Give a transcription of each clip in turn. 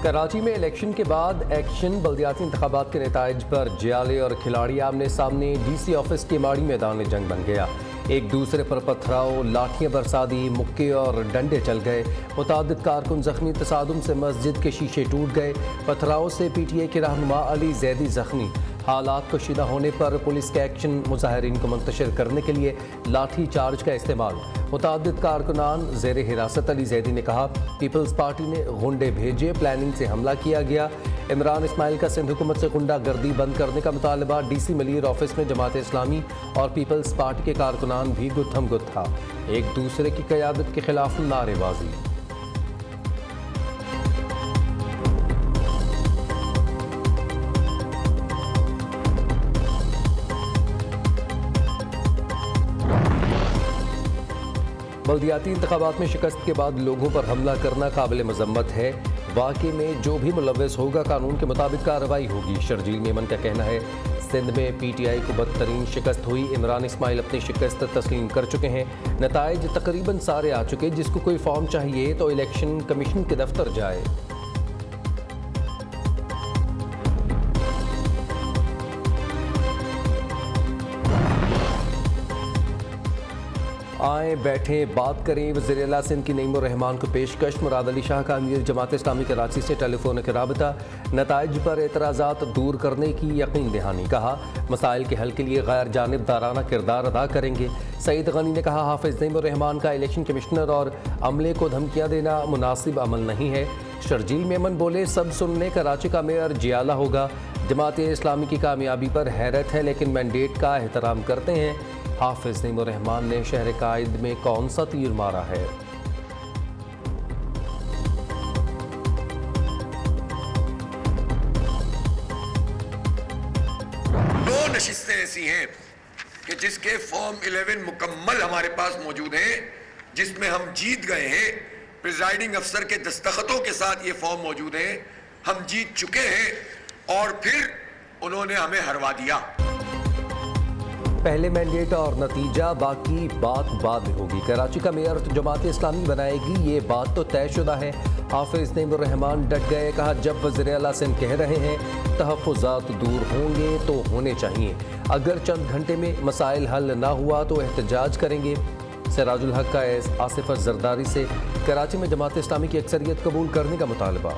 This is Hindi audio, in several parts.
कराची में इलेक्शन के बाद एक्शन, बल्दियाती इंतखाबात के नताइज पर जियाले और खिलाड़ी आमने सामने। DC ऑफिस के माड़ी मैदान जंग बन गया। एक दूसरे पर पथराव, लाठियां बरसा दी, मुक्के और डंडे चल गए। मुतादिद कारकुन जख्मी। तसादुम से मस्जिद के शीशे टूट गए। पथराव से PTI के रहनुमा अली जैदी जख्मी। हालात कशीदा होने पर पुलिस का एक्शन, मुजाहिरीन को मुंतशिर करने के लिए लाठी चार्ज का इस्तेमाल। मुतादिद कारकुनान ज़ेर हिरासत। अली जैदी ने कहा, पीपल्स पार्टी ने गुंडे भेजे, प्लानिंग से हमला किया गया। इमरान इस्माइल का सिंध हुकूमत से गुंडागर्दी बंद करने का मुतालबा। DC मलीर ऑफिस में जमात इस्लामी और पीपल्स पार्टी के कारकुनान भी गुत्थम गुत्थ था। एक दूसरे की क़यादत के खिलाफ नारेबाजी। बल्दियाती इंतखाबात में शिकस्त के बाद लोगों पर हमला करना काबिल मजम्मत है। वाक़े में जो भी मुलव्वस होगा कानून के मुताबिक कार्रवाई होगी। शर्जील मेमन का कहना है, सिंध में PTI को बदतरीन शिकस्त हुई। इमरान इस्माइल अपनी शिकस्त तस्लीम कर चुके हैं। नताइज तकरीबन सारे आ चुके। जिसको कोई फॉर्म चाहिए तो इलेक्शन कमीशन के दफ्तर जाए। आए बैठे बात करें। वज़ीर आला सिंध की नईम रहमान को पेशकश। मुराद अली शाह का अमीर जमात इस्लामी कराची से टेलीफोनिक राबता। नताइज पर एतराज़ात दूर करने की यकीन दहानी। कहा, मसाइल के हल के लिए गैर जानिबदाराना किरदार अदा करेंगे। सईद गनी ने कहा, हाफिज नईम रहमान का इलेक्शन कमिश्नर और अमले को धमकियाँ देना मुनासिब अमल नहीं है। शर्जील मेमन बोले, सब सुनने कराची का मेयर जियाला होगा। जमात इस्लामी की कामयाबी पर हैरत है लेकिन मैंडेट का एहतराम करते हैं। हाफिज नईम रहमान ने शहर कायद में कौन सा तीर मारा है? दो नशिस्तें ऐसी हैं कि जिसके फॉर्म 11 मुकम्मल हमारे पास मौजूद हैं, जिसमें हम जीत गए हैं। प्रिजाइडिंग अफसर के दस्तखतों के साथ ये फॉर्म मौजूद हैं। हम जीत चुके हैं और फिर उन्होंने हमें हरवा दिया। पहले मैंडेट और नतीजा, बाकी बात बाद में होगी। कराची का मेयर तो जमात इस्लामी बनाएगी, ये बात तो तयशुदा है। हाफिज नईम रहमान डट गए। कहा, जब वज़ीर आला सिंध कह रहे हैं तहफ़्फ़ुज़ात दूर होंगे तो होने चाहिए। अगर चंद घंटे में मसाइल हल ना हुआ तो एहतजाज करेंगे। सिराजुल हक का आसिफ जरदारी से कराची में जमात इस्लामी की अक्सरियत कबूल करने का मुतालबा।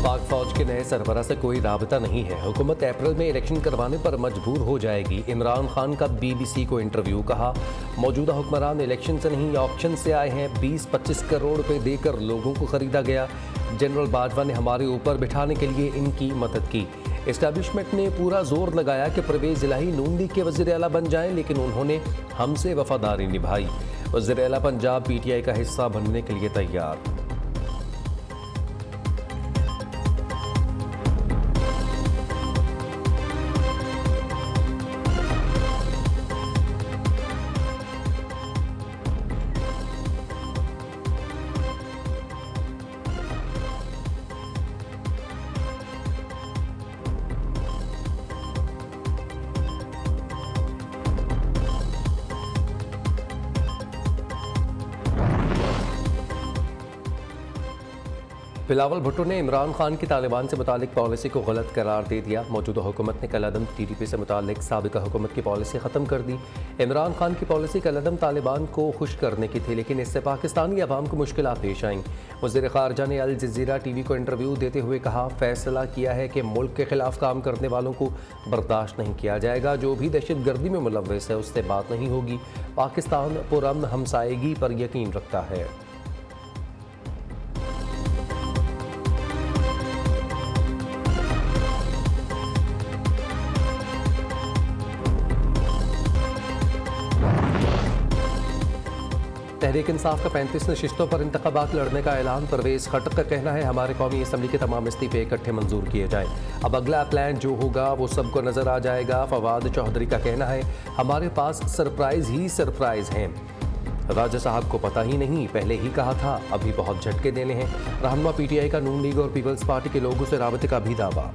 पाक फौज के नए सरबराह से कोई राबता नहीं है। हुकूमत अप्रैल में इलेक्शन करवाने पर मजबूर हो जाएगी। इमरान खान का BBC को इंटरव्यू। कहा, मौजूदा हुक्मरान इलेक्शन से नहीं ऑक्शन से आए हैं। 20-25 करोड़ रुपए देकर लोगों को खरीदा गया। जनरल बाजवा ने हमारे ऊपर बिठाने के लिए इनकी मदद की। इस्टेब्लिशमेंट ने पूरा जोर लगाया कि परवेज इलाही नून लीग के वज़ीर आला बन जाएं, लेकिन उन्होंने हमसे वफादारी निभाई। वज़ीर आला पंजाब PTI का हिस्सा बनने के लिए तैयार। बिलावल भुट्टो ने इमरान खान की तालिबान से मुतालिक पॉलिसी को गलत करार दे दिया। मौजूदा हुकूमत ने कलअदम TDP से मुतालिक साबिका हुकूमत की पॉलिसी ख़त्म कर दी। इमरान खान की पॉलिसी कलअदम तालिबान को खुश करने की थी, लेकिन इससे पाकिस्तानी अवाम को मुश्किलात पेश आईं। वज़ीर ख़ारजा ने अल जज़ीरा TV को इंटरव्यू देते हुए कहा, फैसला किया है कि मुल्क के खिलाफ काम करने वालों को बर्दाश्त नहीं किया जाएगा। जो भी दहशत गर्दी में मुलव्वस है उससे बात नहीं होगी। पाकिस्तान पुरअमन हमसायगी पर यकीन रखता है। तहरीक इंसाफ का 35 नशिस्तों पर इंतखाबात लड़ने का ऐलान। परवेज खटक का कहना है, हमारे कौमी असम्बली के तमाम इस्तीफे इकट्ठे मंजूर किए जाएं। अब अगला प्लान जो होगा वो सबको नजर आ जाएगा। फवाद चौधरी का कहना है, हमारे पास सरप्राइज ही सरप्राइज हैं। राजा साहब को पता ही नहीं, पहले ही कहा था, अभी बहुत झटके देने हैं। रहनुमा PTI का नून लीग और पीपल्स पार्टी के लोगों से राबते का भी दावा।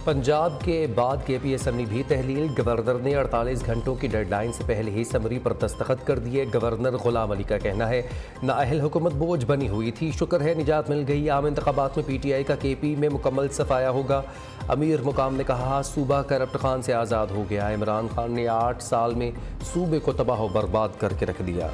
पंजाब के बाद केपी असम्बली भी तहलील। गवर्नर ने 48 घंटों की डेडलाइन से पहले ही समरी पर दस्तखत कर दिए। गवर्नर गुलाम अली का कहना है नाअहल हुकूमत बोझ बनी हुई थी, शुक्र है निजात मिल गई। आम इंतखाबात में PTI का केपी में मुकम्मल सफाया होगा। अमीर मुकाम ने कहा सूबा करप्ट खान से आज़ाद हो गया। इमरान खान ने 8 साल में सूबे को तबाह बर्बाद करके रख दिया।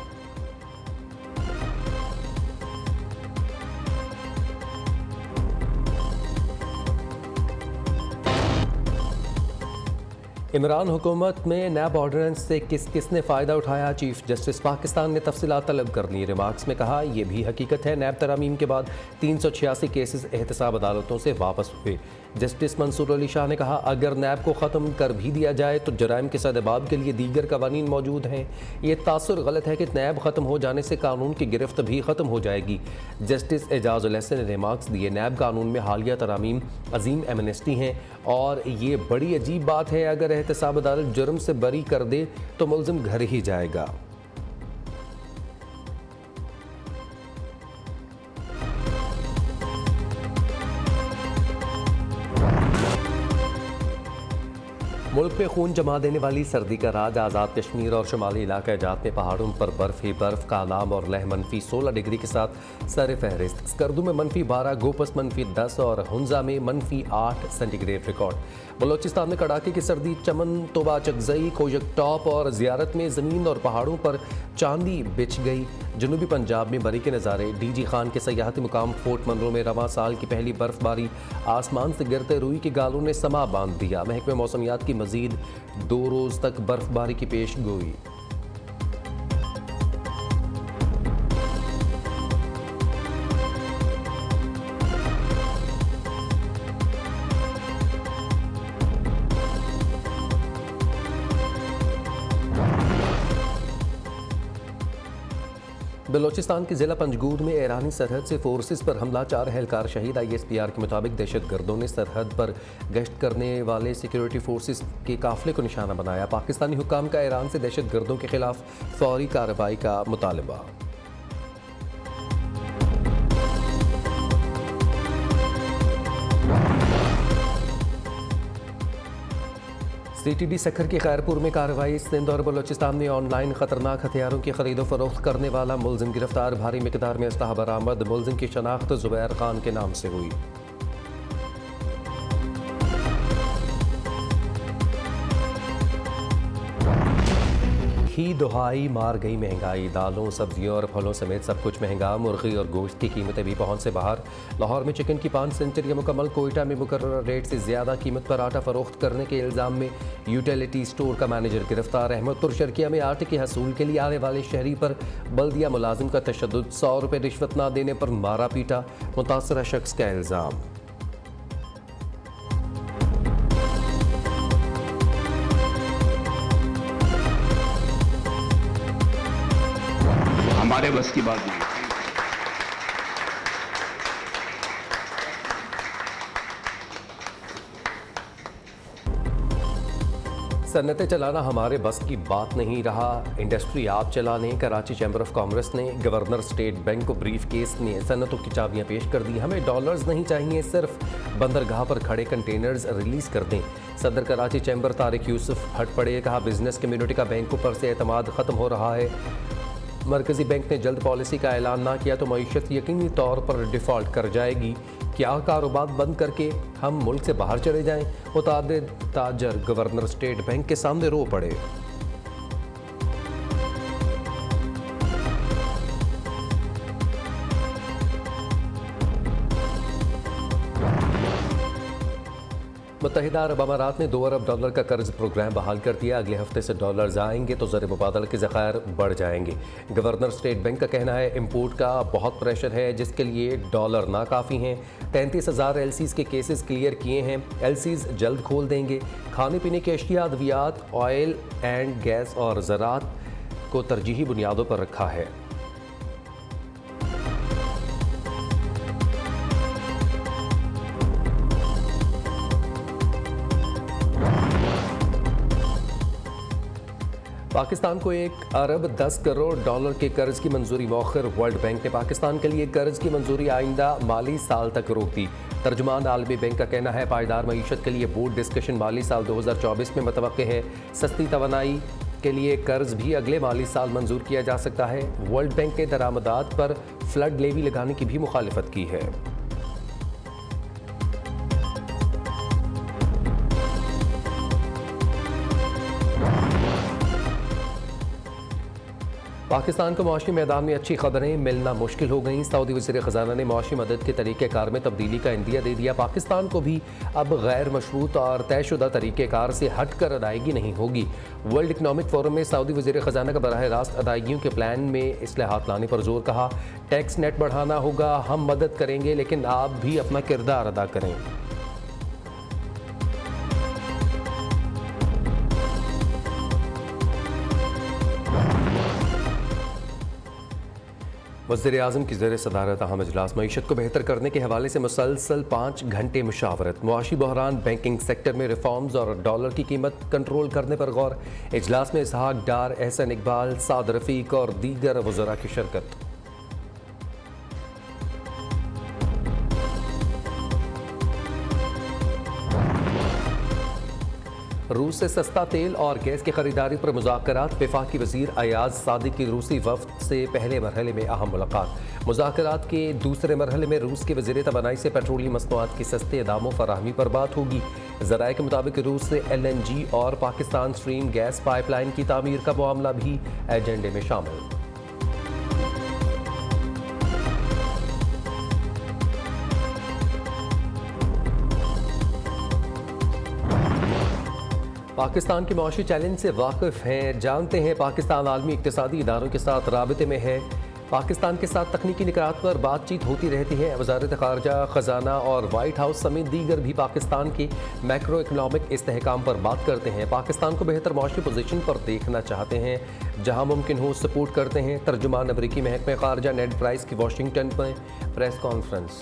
इमरान हुकूमत में नैब ऑर्डिनेंस से किसने फ़ायदा उठाया, चीफ जस्टिस पाकिस्तान ने तफसीलात तलब कर ली। रिमार्क्स में कहा यह भी हकीकत है नैब तरामीम के बाद 386 केसेस एहतसाब अदालतों से वापस हुए। जस्टिस मंसूर अली शाह ने कहा अगर नैब को ख़त्म कर भी दिया जाए तो जराइम के सद्देबाब के लिए दीगर कवानीन मौजूद हैं। ये तासुर गलत है कि नैब ख़त्म हो जाने से कानून की गिरफ्त भी ख़त्म हो जाएगी। जस्टिस एजाज उल हसन ने रिमार्क्स दिए नैब कानून में हालिया तरामीम अजीम एमनेस्टी हैं और ये बड़ी अजीब बात है अगर एहतसाब अदालत जुर्म से बरी कर दे तो मुल्ज़िम घर ही जाएगा। मुल्क पे खून जमा देने वाली सर्दी का राज। आज़ाद कश्मीर और शुमाली इलाका जात में पहाड़ों पर बर्फ ही बर्फ का नाम और लह मंफी 16 डिग्री के साथ सर फहरिस्त। स्कर्दू में -12, गोपस -10 और हुंजा में -8 सेंटीग्रेड रिकॉर्ड। बलोचिस्तान में कड़ाके की सर्दी। चमन, तोबा चकजई, कोयक टॉप और ज़ियारत में ज़मीन और पहाड़ों पर चांदी बिछ गई। जनूबी पंजाब में बरी के नज़ारे। DG खान के सयाहती मुकाम फोर्ट मनरो में रवां साल की पहली बर्फबारी। आसमान से गिरते रुई के गालों ने समा बांध दिया। महकमे मौसमियात की मजीद 2 रोज़ तक बर्फबारी की पेश गोई। बलोचिस्तान के ज़िला पंजगूर में ईरानी सरहद से फोर्सेस पर हमला, 4 एहलकार शहीद। ISPR के मुताबिक दहशतगर्दों ने सरहद पर गश्त करने वाले सिक्योरिटी फोर्सेस के काफिले को निशाना बनाया। पाकिस्तानी हुक्काम का ईरान से दहशतगर्दों के खिलाफ फौरी कार्रवाई का मुतालबा। CTD सखर की खैरपुर में कार्रवाई। सिंध और बलोचिस्तान में ऑनलाइन खतरनाक हथियारों की खरीदो फरोख्त करने वाला मुल्जिम गिरफ्तार। भारी मिकदार में असलहा बरामद। मुल्जिम की शनाख्त जुबैर खान के नाम से हुई। घी दुहाई मार गई महंगाई। दालों, सब्जियों और फलों समेत सब कुछ महंगा। मुर्गी और गोश्त की कीमतें भी पहुंच से बाहर। लाहौर में चिकन की 5 सेंचुरी मुकम्मल। कोयटा में मुकर्रर रेट से ज़्यादा कीमत पर आटा फरोख्त करने के इल्ज़ाम में यूटिलिटी स्टोर का मैनेजर गिरफ्तार। अहमदपुर शर्किया में आटे के हसूल के लिए आने वाले शहरी पर बल्दिया मुलाजिम का तशद्दुद। 100 रुपये रिश्वत ना देने पर मारा पीटा मुतासरा शख्स का इल्ज़ाम। हमारे बस की बात नहीं। सन्नतें चलाना हमारे बस की बात नहीं रहा, इंडस्ट्री आप चलाने। कराची चैम्बर ऑफ कॉमर्स ने गवर्नर स्टेट बैंक को ब्रीफ केस में सन्नतों की चाबियां पेश कर दी। हमें डॉलर्स नहीं चाहिए, सिर्फ बंदरगाह पर खड़े कंटेनर्स रिलीज़ कर दें। सदर कराची चैम्बर तारिक यूसुफ हट पड़े। कहा बिजनेस कम्युनिटी का बैंकों पर से एतमाद ख़त्म हो रहा है। मरकज़ी बैंक ने जल्द पॉलिसी का ऐलान ना किया तो मईशत यकीनी तौर पर डिफ़ॉल्ट कर जाएगी। क्या कारोबार बंद करके हम मुल्क से बाहर चले जाएं? मुतादिद ताजर गवर्नर स्टेट बैंक के सामने रो पड़े। मुत्तहिदा अरब अमारात ने $2 अरब का कर्ज प्रोग्राम बहाल कर दिया। अगले हफ्ते से डॉलर्स आएंगे तो ज़र मुबादला के ज़खायर बढ़ जाएंगे। गवर्नर स्टेट बैंक का कहना है इम्पोर्ट का बहुत प्रेशर है जिसके लिए डॉलर नाकाफ़ी हैं। 33,000 LCs के केसेस क्लियर किए हैं। LCs जल्द खोल देंगे। खाने पीने की अशिया, अद्वियात, ऑयल एंड गैस और ज़राअत को तरजीही बुनियादों पर रखा है। पाकिस्तान को $1 अरब 10 करोड़ के कर्ज की मंजूरी मौखर। वर्ल्ड बैंक ने पाकिस्तान के लिए कर्ज की मंजूरी आइंदा माली साल तक रोक दी। तर्जुमान आलमी बैंक का कहना है पायदार मईशत के लिए बोर्ड डिस्कशन माली साल 2024 में मुतवक्के है। सस्ती तवानाई के लिए कर्ज भी अगले माली साल मंजूर किया जा सकता है। वर्ल्ड बैंक ने दरामदात पर फ्लड लेवी लगाने की भी मुखालिफत की है। पाकिस्तान को मुआशी मैदान में अच्छी खबरें मिलना मुश्किल हो गई। सऊदी वज़ीर ख़जाना ने मुआशी मदद के तरीक़ेकार में तब्दीली का इंदिया दे दिया। पाकिस्तान को भी अब गैर मशरूत और तयशुदा तरीक़ेकार से हट कर अदायगी नहीं होगी। वर्ल्ड इकनॉमिक फोरम में सऊदी वज़ीर ख़जाना का बराह रास्त अदायगियों के प्लान में इस्लाहात लाने पर जोर। कहा टैक्स नेट बढ़ाना होगा, हम मदद करेंगे लेकिन आप भी अपना किरदार अदा करें। वज़ीर-ए-आज़म की ज़ेर सदारत अहम इजलास मईशत को बेहतर करने के हवाले से मुसलसल 5 घंटे मुशावरत। मुआशी बहरान, बैंकिंग सेक्टर में रिफॉर्म्स और डॉलर की कीमत कंट्रोल करने पर गौर। इजलास में इसहाक डार, एहसन इकबाल, साद रफ़ीक और दीगर वज़रा की शिरकत। रूस से सस्ता तेल और गैस की खरीदारी पर मुज़ाकरात। वफाकी वज़ीर अयाज सादिक की रूसी वफ़द से पहले मरहले में अहम मुलाकात। मुज़ाकरात के दूसरे मरहले में रूस के वज़ीर तवानाई से पेट्रोलियम मसनूआत की सस्ते दामों फराहमी पर बात होगी। ज़राए के मुताबिक रूस से LNG और पाकिस्तान स्ट्रीम गैस पाइपलाइन की तामीर का मामला भी एजेंडे में शामिल। पाकिस्तान के मुआशी चैलेंज से वाकिफ़ हैं, जानते हैं पाकिस्तान आलमी इक़्तिसादी इदारों के साथ राबते में है। पाकिस्तान के साथ तकनीकी निकात पर बातचीत होती रहती है। वज़ारत ख़ारजा, ख़जाना और वाइट हाउस समेत दीगर भी पाकिस्तान के मैक्रो इकनॉमिक इस्तेहकाम पर बात करते हैं। पाकिस्तान को बेहतर मुआशी पोजीशन पर देखना चाहते हैं, जहां मुमकिन हो सपोर्ट करते हैं। तर्जुमान अमरीकी महकमे ख़ारजा नेड प्राइस की वाशिंगटन में प्रेस कॉन्फ्रेंस।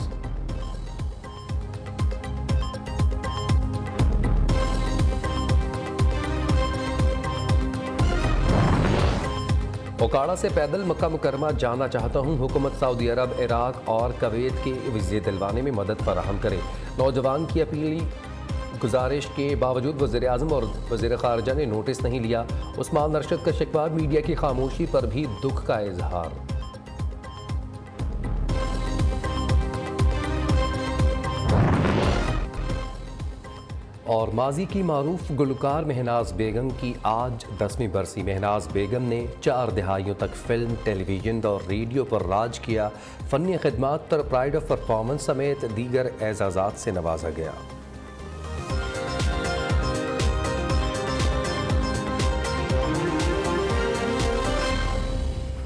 ओकाड़ा से पैदल मक्का मुकरमा जाना चाहता हूँ, हुकूमत सऊदी अरब, इराक और कुवैत के वीज़े दिलवाने में मदद फराहम करे। नौजवान की अपीली गुजारिश के बावजूद वज़ीर-ए-आज़म और वज़ीर ख़ारजा ने नोटिस नहीं लिया। उस्मान अरशद का शिकवा, मीडिया की खामोशी पर भी दुख का इजहार। और माजी की मारूफ गुलकार महनाज बेगम की आज 10वीं बरसी। महनाज बेगम ने 4 दहाइयों तक फिल्म, टेलीविज़न और रेडियो पर राज किया। फ़नी खिदमात पर प्राइड ऑफ परफॉर्मेंस समेत दीगर एजाज़ात से नवाजा गया।